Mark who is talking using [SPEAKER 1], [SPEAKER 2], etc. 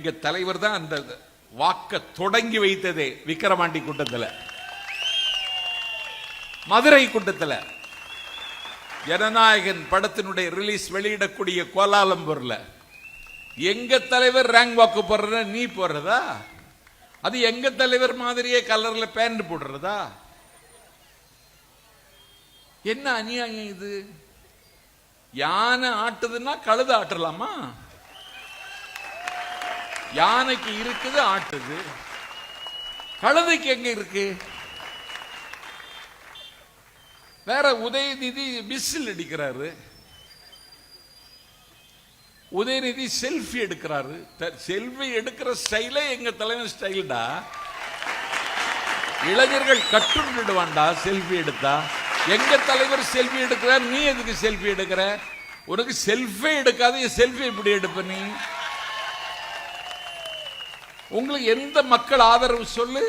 [SPEAKER 1] எங்க தலைவர் தான் அந்த வாக்க தொடங்கி வைத்ததே. விக்கிரவாண்டி கூட்டத்தில், மதுரை கூட்டத்தில், ஜனநாயகன் படத்தினுடைய ரிலீஸ் வெளியிடக்கூடிய கோலாலம்பூர்ல எங்க தலைவர் ரேங்க் வாக்கு போடுற, நீ போடுறதா? அது எங்க தலைவர் மாதிரியே கலர்ல பேண்ட் போடுறதா? என்ன அநியாயம் இது? யானை ஆட்டுதுன்னா கழுத ஆட்டலாமா? யானைக்கு இருக்குது, ஆட்டுது. கழுதைக்கு எங்க இருக்கு? வேற உதயநிதி விசில் அடிக்கிறாரு, உதயநிதி செல்ஃபி எடுக்கிறாரு. செல்ஃபி எடுக்கிற ஸ்டைலே எங்க தலைவர் ஸ்டைல்டா. இளைஞர்கள் கட்டுண்டுடுவான்டா செல்ஃபி எடுத்தா. எங்க தலைவர் செல்ஃபி எடுக்கிறார், நீ எதுக்கு செல்ஃபி எடுக்கிற? உனக்கு செல்ஃபி எடுக்காத, செல்ஃபி எப்படி எடுப்ப நீ? உங்களுக்கு எந்த மக்கள் ஆதரவு சொல்லு?